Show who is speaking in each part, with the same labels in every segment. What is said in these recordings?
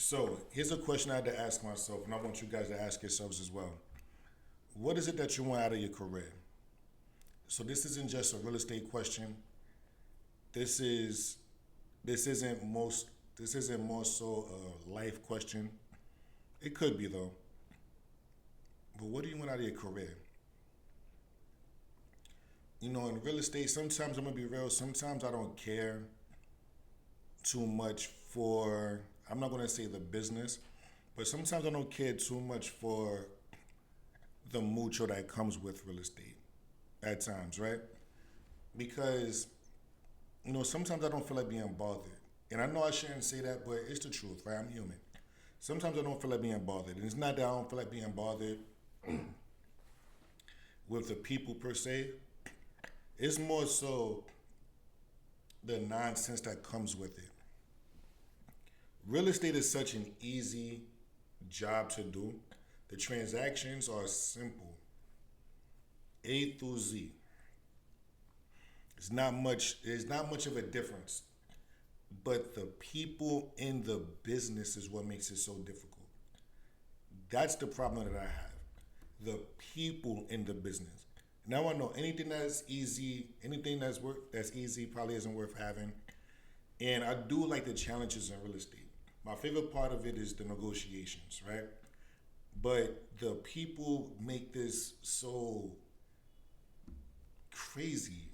Speaker 1: So here's a question I had to ask myself, and I want you guys to ask yourselves as well. What is it that you want out of your career? So this isn't just a real estate question. This is this isn't most this isn't more so a life question. It could be though. But what do you want out of your career? In real estate, sometimes I'm gonna be real. Sometimes I don't care too much for. I'm not gonna say the business, but sometimes I don't care too much for the mucho that comes with real estate. At times, right? Because sometimes I don't feel like being bothered, and I know I shouldn't say that, but it's the truth, right? I'm human. Sometimes I don't feel like being bothered, and it's not that I don't feel like being bothered with the people per se. It's more so the nonsense that comes with it. Real estate is such an easy job to do. The transactions are simple, A through Z. It's not much. There's not much of a difference, but the people in the business is what makes it so difficult. That's the problem that I have. The people in the business. Now I know anything that's easy, anything that's easy probably isn't worth having. And I do like the challenges in real estate. My favorite part of it is the negotiations, right? But the people make this so crazy,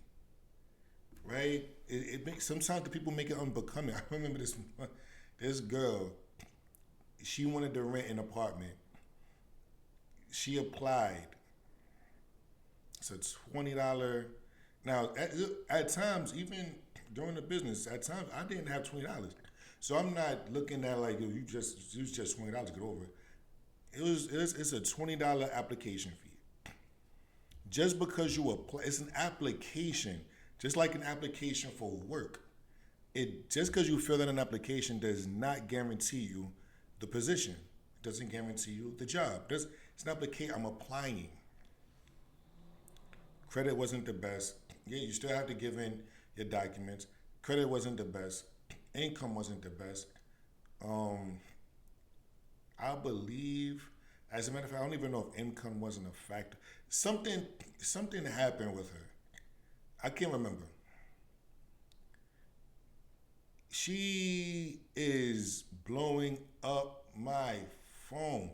Speaker 1: right? It makes sometimes the people make it unbecoming. I remember this girl. She wanted to rent an apartment. She applied. It's a $20. Now, at times, even during the business, at times I didn't have $20. So I'm not looking at like yo, you just $20. Get over it. It's a $20 application fee. Just because you apply, it's an application, just like an application for work. It just because you fill in an application does not guarantee you the position. It doesn't guarantee you the job. It's an application. I'm applying. Credit wasn't the best. Yeah, you still have to give in your documents. Credit wasn't the best. Income wasn't the best. Um, I believe, as a matter of fact, I don't even know if income wasn't a factor. Something happened with her. I can't remember. She is blowing up my phone.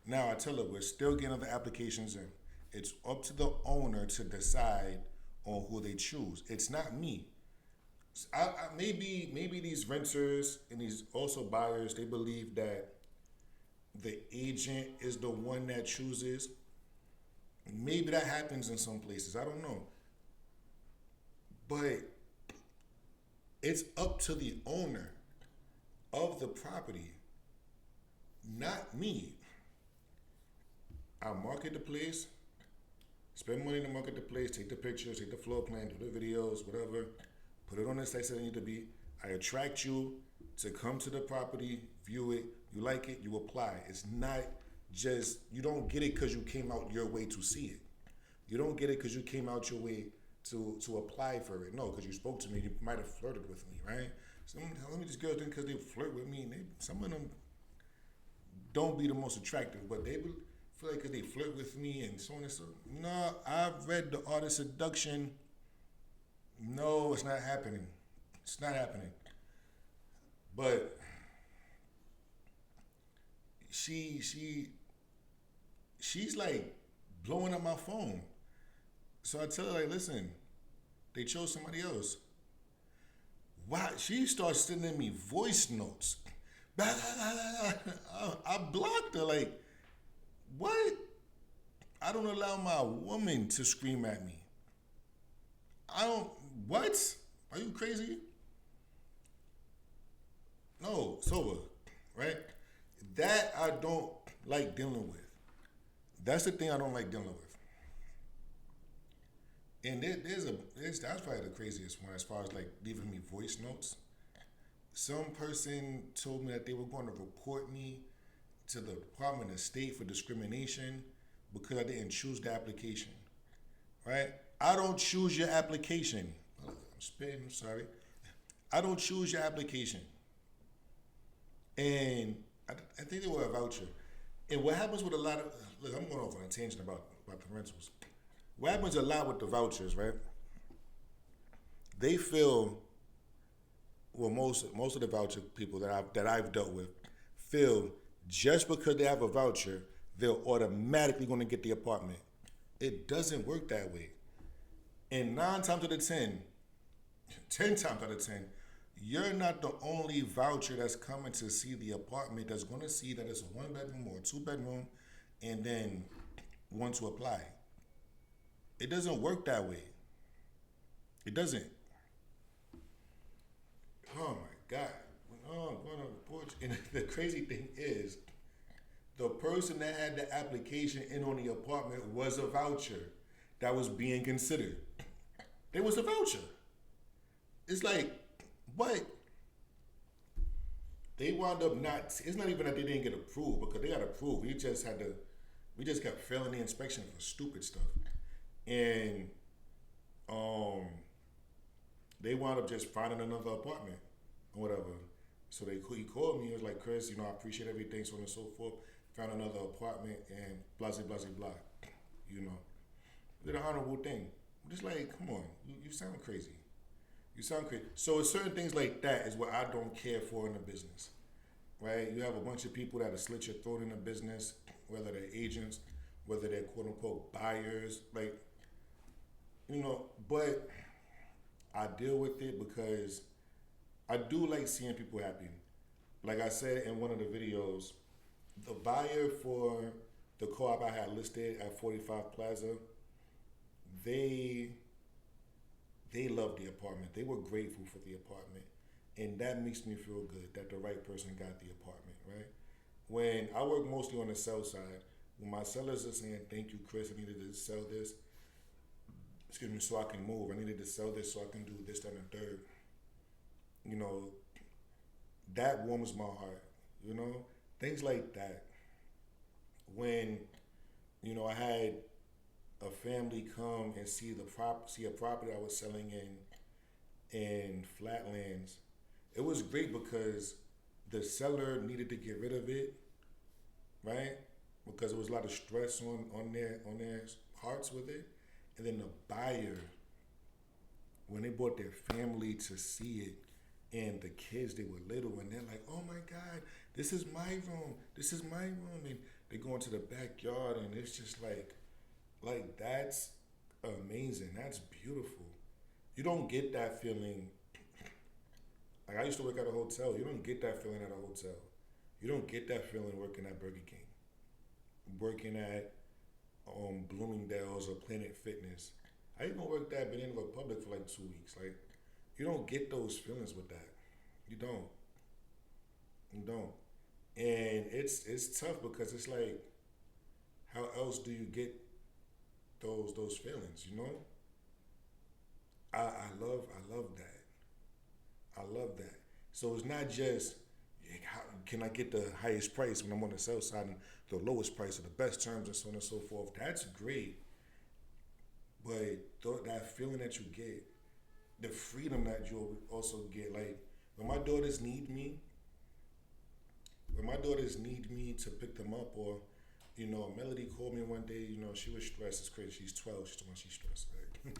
Speaker 1: Now I tell her we're still getting other applications in. It's up to the owner to decide on who they choose. It's not me. Maybe these renters and these also buyers they believe that the agent is the one that chooses. Maybe that happens in some places. I don't know, but it's up to the owner of the property, not me. I market the place, spend money to market the place, take the pictures, take the floor plan, do the videos, whatever, put it on the sites that it need to be. I attract you to come to the property, view it, you like it, you apply. It's not just, you don't get it because you came out your way to see it. You don't get it because you came out your way to apply for it. No, because you spoke to me, you might have flirted with me, right? Some of these girls think because they flirt with me, and some of them don't be the most attractive, but they feel like because they flirt with me and so on and so. No, I've read the art of seduction. No, it's not happening. It's not happening. But she she's like blowing up my phone. So I tell her like, listen, they chose somebody else. Why? She starts sending me voice notes. I blocked her. Like, what? I don't allow my woman to scream at me. I don't. What? Are you crazy? No, sober, right? That I don't like dealing with. That's the thing I don't like dealing with. And that's probably the craziest one as far as like leaving me voice notes. Some person told me that they were going to report me to the Department of State for discrimination because I didn't choose the application. Right? I don't choose your application. I'm spitting, I'm sorry. I don't choose your application. And think they were a voucher. And what happens with a lot of look, I'm going off on a tangent about the rentals. What happens a lot with the vouchers, right? They feel well most of the voucher people that I've dealt with feel just because they have a voucher, they're automatically going to get the apartment. It doesn't work that way. And 9 times out of 10, 10 times out of 10, you're not the only voucher that's coming to see the apartment that's going to see that it's a 1 bedroom or a 2 bedroom and then want to apply. It doesn't work that way. It doesn't. Oh my God. Oh, I'm going on the porch. And the crazy thing is, the person that had the application in on the apartment was a voucher that was being considered. It was a voucher. It's like, but they wound up not. It's not even that they didn't get approved because they got approved. We just kept failing the inspection for stupid stuff, and they wound up just finding another apartment or whatever. So he called me. He was like, Chris, I appreciate everything, so on and so forth. Found another apartment and blah blah blah blah. Did an honorable thing. Just like, come on, you sound crazy. You sound crazy. So it's certain things like that is what I don't care for in the business, right? You have a bunch of people that slit your throat in the business, whether they're agents, whether they're quote unquote buyers, like, but I deal with it because I do like seeing people happy. Like I said in one of the videos, the buyer for the co-op I had listed at 45 Plaza, they loved the apartment. They were grateful for the apartment. And that makes me feel good that the right person got the apartment, right? When I work mostly on the sell side, when my sellers are saying, thank you, Chris, I needed to sell this, so I can move. I needed to sell this so I can do this, that, and the third. That warms my heart, Things like that. When, I had a family come and see a property I was selling in Flatlands. It was great because the seller needed to get rid of it, right? Because there was a lot of stress on their hearts with it. And then the buyer, when they brought their family to see it, and the kids, they were little, and they're like, oh my God, this is my room. This is my room. And they go into the backyard, and it's just like that's amazing. That's beautiful. You don't get that feeling. Like I used to work at a hotel. You don't get that feeling at a hotel. You don't get that feeling working at Burger King, working at Bloomingdale's or Planet Fitness. I even worked at Banana Republic for like 2 weeks. Like, you don't get those feelings with that. You don't. You don't. And it's tough because it's like, how else do you get those feelings, I love that. I love that. So it's not just how can I get the highest price when I'm on the sell side and the lowest price or the best terms and so on and so forth. That's great. But that feeling that you get, the freedom that you'll also get, like when my daughters need me to pick them up, or Melody called me one day, she was stressed. It's crazy. She's 12. She's talking about she's stressed, right?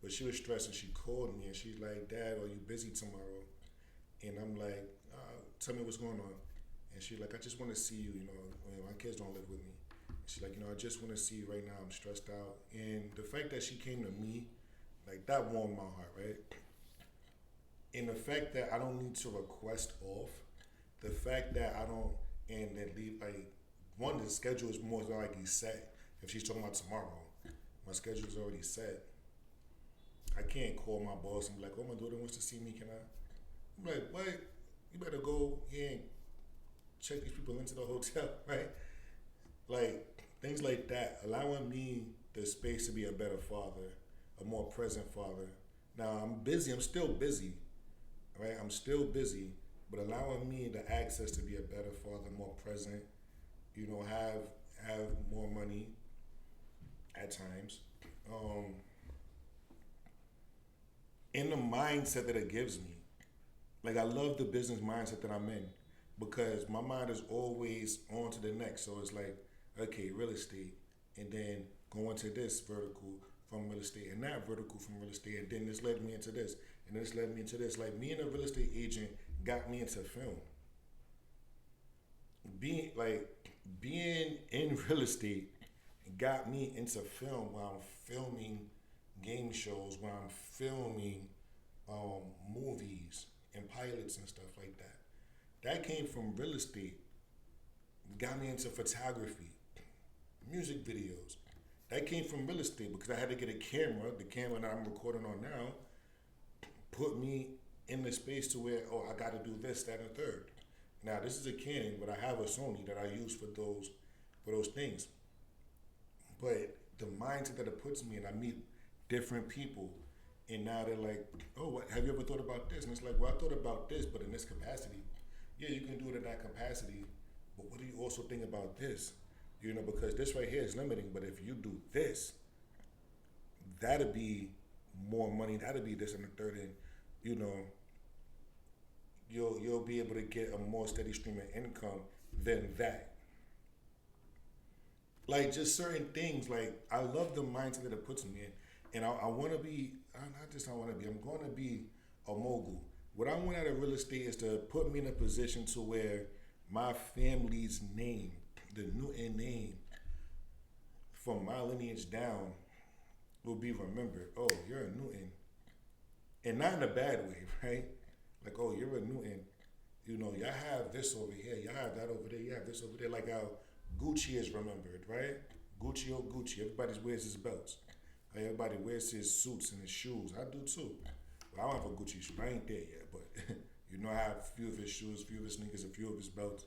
Speaker 1: But she was stressed and she called me and she's like, Dad, are you busy tomorrow? And I'm like, tell me what's going on. And she's like, I just want to see you, my kids don't live with me. And she's like, I just want to see you right now. I'm stressed out. And the fact that she came to me, like that warmed my heart, right? And the fact that I don't need to request off, the fact that I don't, and then leave, like, one, the schedule is more like set. If she's talking about tomorrow, my schedule is already set. I can't call my boss and be like, oh, my daughter wants to see me, can I? I'm like, what? You better go here and check these people into the hotel, right? Like, things like that, allowing me the space to be a better father, a more present father. Now, I'm still busy, right? I'm still busy, but allowing me the access to be a better father, more present, have more money at times. In the mindset that it gives me. Like, I love the business mindset that I'm in. because my mind is always on to the next. So it's like, okay, real estate, and then going to this vertical from real estate, and that vertical from real estate, and then this led me into this, and this led me into this. Like me and a real estate agent got me into film. Being in real estate got me into film while I'm filming game shows, while I'm filming movies and pilots and stuff like that. That came from real estate. Got me into photography, music videos. That came from real estate because I had to get a camera. The camera that I'm recording on now put me in the space to where, oh, I got to do this, that, and the third. Now this is a Canon, but I have a Sony that I use for those things. But the mindset that it puts me in, I meet different people, and now they're like, "Oh, what, have you ever thought about this?" And it's like, "Well, I thought about this, but in this capacity." Yeah, you can do it in that capacity, but what do you also think about this? Because this right here is limiting, but if you do this, that'll be more money. That'll be this and the third, and you know, you'll be able to get a more steady stream of income than that. Like just certain things. Like I love the mindset that it puts me in, and I want to be. Not just I want to be. I'm going to be a mogul. What I want out of real estate is to put me in a position to where my family's name, the Newton name, from my lineage down, will be remembered. Oh, you're a Newton, and not in a bad way, right? Like, oh, you're a Newton. Y'all have this over here, y'all have that over there, you have this over there. Like how Gucci is remembered, right? Gucci, oh Gucci. Everybody wears his belts. Like, everybody wears his suits and his shoes. I do too. Well, I don't have a Gucci shoe. I ain't there yet, but I have a few of his shoes, a few of his sneakers, a few of his belts.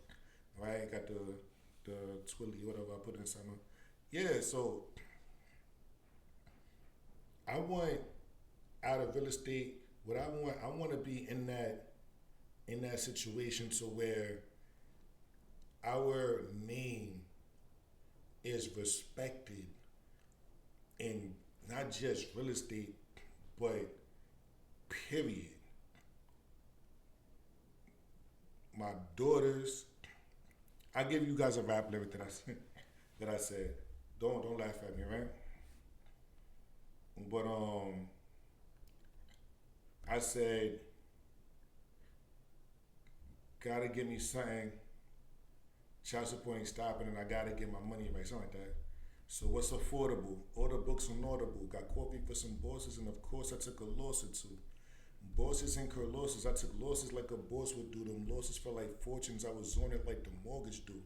Speaker 1: Right? Got the twilly, whatever I put in summer. Yeah, so I want out of real estate what I want to be in that situation to where our name is respected in not just real estate, but period. My daughters, I give you guys a rap lyric that I said. Don't laugh at me, right? But I said, gotta give me something. Child support ain't stopping, and I gotta get my money right, something like that. So what's affordable? Order books on Audible. Got coffee for some bosses, and of course I took a loss or two. Bosses incur losses. I took losses like a boss would do. Them losses felt like fortunes. I was on it like the mortgage due.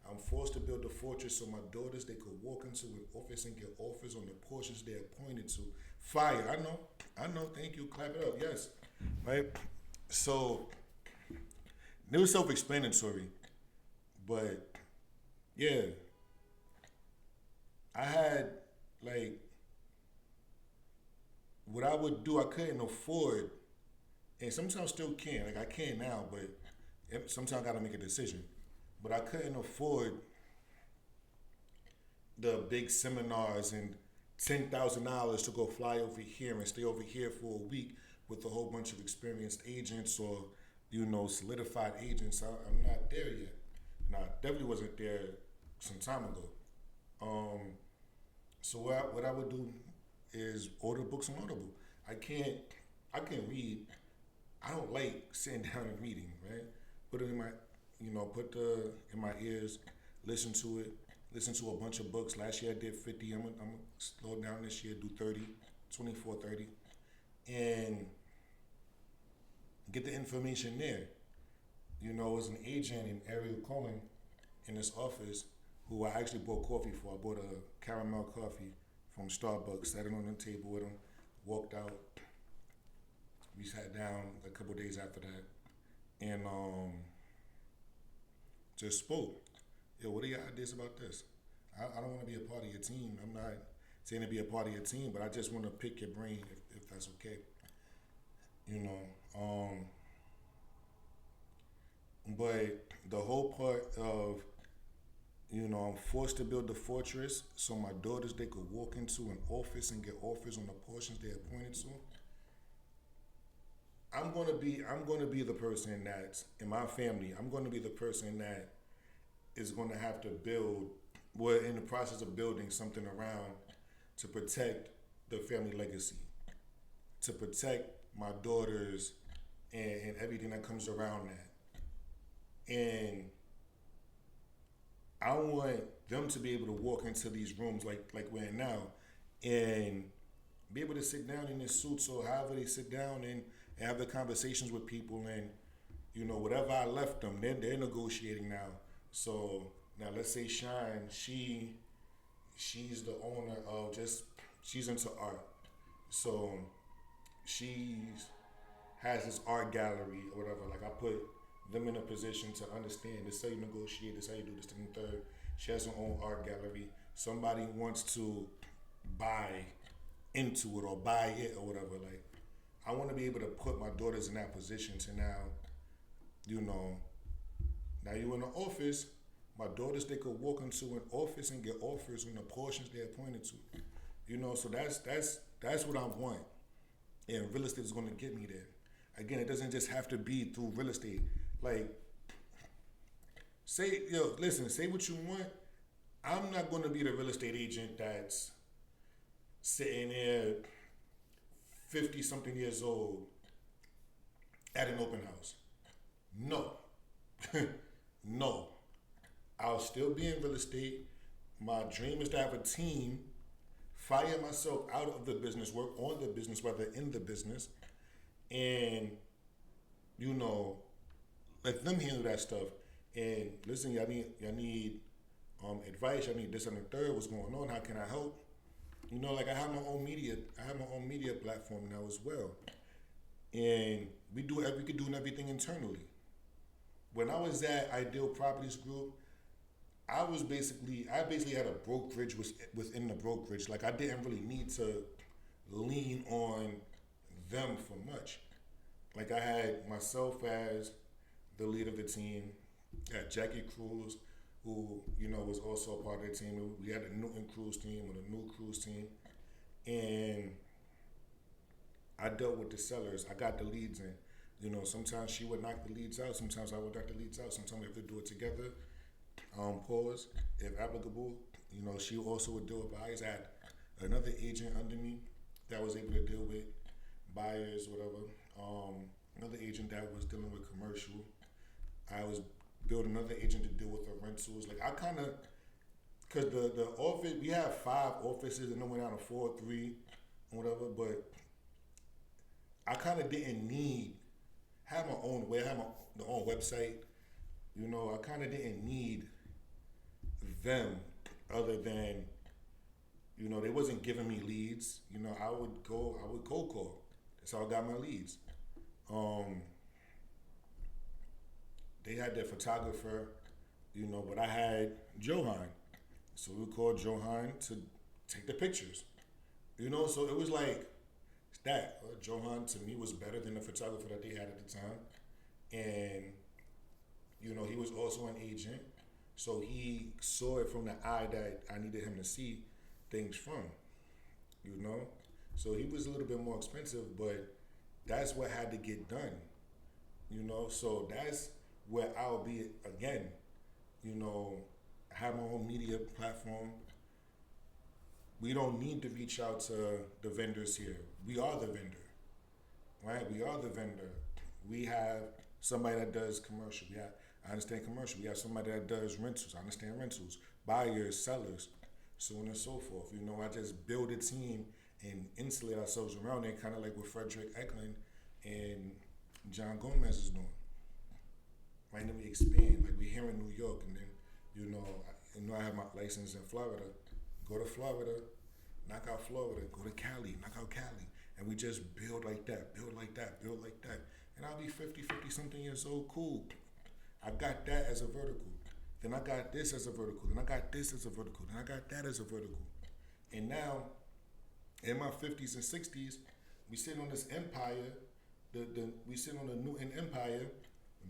Speaker 1: I'm forced to build a fortress so my daughters they could walk into an office and get offers on the portions they're appointed to. Fire. I know. Thank you. Clap it up. Yes. Right. So it was self-explanatory, but yeah, I had like what I would do. I couldn't afford, and sometimes still can. Like I can now, but sometimes I gotta make a decision. But I couldn't afford the big seminars and $10,000 to go fly over here and stay over here for a week with a whole bunch of experienced agents or solidified agents. I'm not there yet. And I definitely wasn't there some time ago. So what I would do is order books on Audible. I can read. I don't like sitting down and reading, right? Put it in my in my ears, listen to it, listen to a bunch of books. Last year I did 50. I'm gonna slow down this year, do 30, 24, 30, and get the information there. It was an agent in Ariel Cohen in this office who I actually bought coffee for. I bought a caramel coffee from Starbucks, sat it on the table with him, walked out. We sat down a couple days after that, and just spoke. Yo, what are your ideas about this? I don't want to be a part of your team. I'm not saying to be a part of your team, but I just want to pick your brain if that's okay. You know, but the whole part of, I'm forced to build the fortress so my daughters, they could walk into an office and get offers on the portions they're appointed to. I'm gonna be the person that's in my family. I'm gonna be the person that is gonna have to build. We're in the process of building something around to protect the family legacy, to protect my daughters and everything that comes around that. And I want them to be able to walk into these rooms like we're in now, and be able to sit down in their suits or however they sit down and have the conversations with people, and whatever I left them, they're negotiating now. So now let's say Shine, she's the owner of just she's into art, so she's has this art gallery or whatever. Like I put them in a position to understand this how you negotiate, this how you do this thing third. She has her own art gallery. Somebody wants to buy into it or buy it or whatever. Like I want to be able to put my daughters in that position to now, you know, now you in the office, my daughters they could walk into an office and get offers on the portions they're appointed to. So that's what I want. And real estate is gonna get me there. Again, it doesn't just have to be through real estate. Like listen, say what you want. I'm not gonna be the real estate agent that's sitting there 50 something years old at an open house. No. No. I'll still be in real estate. My dream is to have a team, fire myself out of the business, work on the business, whether in the business, and, let them handle that stuff. And listen, y'all need advice, y'all need this and the third, what's going on, how can I help? Like I have my own media platform now as well. And we could do everything internally. When I was at Ideal Properties Group, I basically had a brokerage within the brokerage. Like I didn't really need to lean on them for much. Like I had myself as the lead of the team, had Jackie Cruz, who was also a part of the team. We had a Newton Cruz team and a new Cruz team, and I dealt with the sellers. I got the leads in. Sometimes she would knock the leads out. Sometimes I would knock the leads out. Sometimes we have to do it together. Pause if applicable. She also would deal with buyers. I had another agent under me that was able to deal with buyers, whatever. Another agent that was dealing with commercial. I was building another agent to deal with the rentals. Like I kind of, cause the office we have 5 offices and then went down to 4, 3, whatever. But I kind of didn't have my own way. I had my own website. I kind of didn't need them other than, they wasn't giving me leads. I would cold call. That's how I got my leads. They had their photographer, but I had Johan. So we called Johan to take the pictures. So it was like that. Johan to me was better than the photographer that they had at the time. And he was also an agent, so he saw it from the eye that I needed him to see things from, So he was a little bit more expensive, but that's what had to get done, So that's where I'll be again, have my own media platform. We don't need to reach out to the vendors here. We are the vendor, right? We are the vendor. We have somebody that does commercial. I understand commercial. We have somebody that does rentals. I understand rentals. Buyers, sellers, so on and so forth. I just build a team and insulate ourselves around it, kind of like what Frederick Eklund and John Gomez is doing. Right, and then we expand. Like we're here in New York, and then, I have my license in Florida. Go to Florida, knock out Florida. Go to Cali, knock out Cali. And we just build like that, build like that, build like that. And I'll be 50 something years old, cool. I got that as a vertical. Then I got this as a vertical. Then I got this as a vertical. Then I got that as a vertical. And now, in my 50s and 60s, we sit on this empire. We sit on the Newton empire.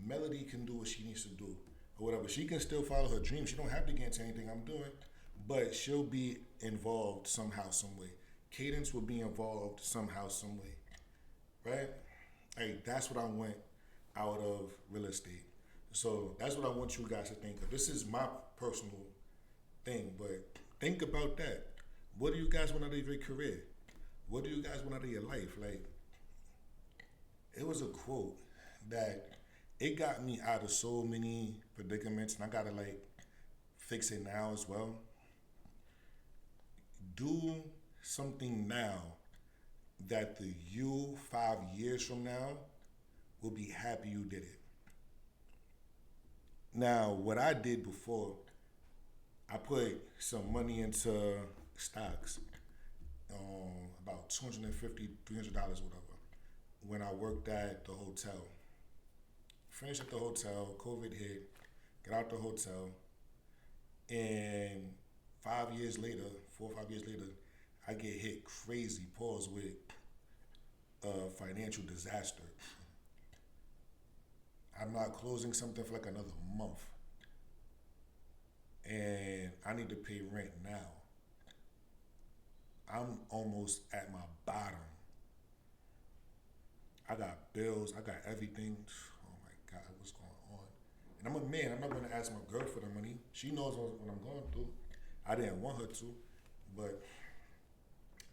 Speaker 1: Melody can do what she needs to do, or whatever. She can still follow her dreams. She don't have to get into anything I'm doing, but she'll be involved somehow, some way. Cadence will be involved somehow, some way, right? Like that's what I want out of real estate. So that's what I want you guys to think of. This is my personal thing, but think about that. What do you guys want out of your career? What do you guys want out of your life? Like, it was a quote that it got me out of so many predicaments, and I gotta like fix it now as well. Do something now that the you 5 years from now will be happy you did it. Now, what I did before, I put some money into stocks, about $250, $300, whatever, when I worked at the hotel. Finished at the hotel, COVID hit, got out the hotel, and 5 years later, 4 or 5 years later, I get hit crazy, pause, with a financial disaster. I'm not closing something for like another month, and I need to pay rent now. I'm almost at my bottom. I got bills, I got everything. Oh my God, what's going on? And I'm a man, I'm not gonna ask my girl for the money. She knows what I'm going through. I didn't want her to, but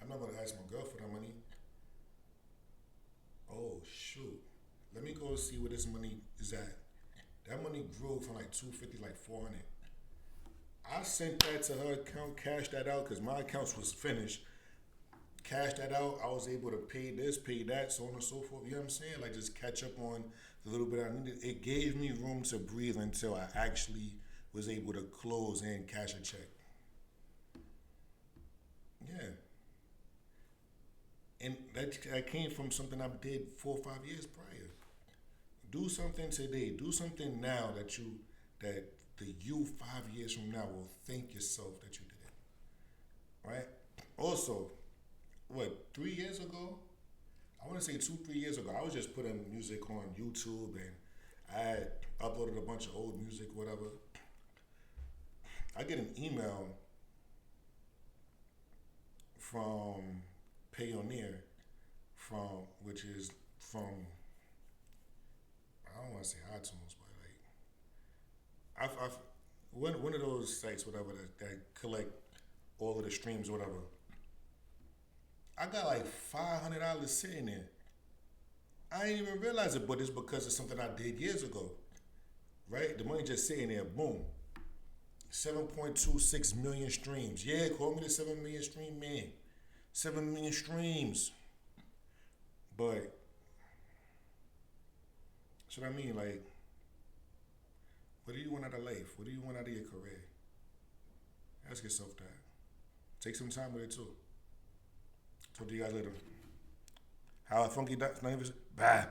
Speaker 1: I'm not gonna ask my girl for the money. Oh shoot. Let me go see where this money is at. That money grew from like 250, like 400. I sent that to her account, cashed that out because my accounts was finished. Cashed that out. I was able to pay this, pay that, so on and so forth. You know what I'm saying? Like just catch up on the little bit I needed. It gave me room to breathe until I actually was able to close and cash a check. Yeah. And that came from something I did 4 or 5 years prior. Do something today. Do something now that the you 5 years from now will thank yourself that you did it. Right? Also, what, 3 years ago? I want to say 2, 3 years ago, I was just putting music on YouTube and I had uploaded a bunch of old music, whatever. I get an email from Payoneer, from which is from, I don't want to say iTunes, but like I've one of those sites, whatever, that collect all of the streams, or whatever. I got like $500 sitting there. I didn't even realize it, but it's because of something I did years ago, right? The money just sitting there, boom, 7.26 million streams. Yeah, call me the 7 million stream man. 7 million streams. But that's what I mean. Like, what do you want out of life? What do you want out of your career? Ask yourself that. Take some time with it too. Talk to you guys later. How funky that? Bye.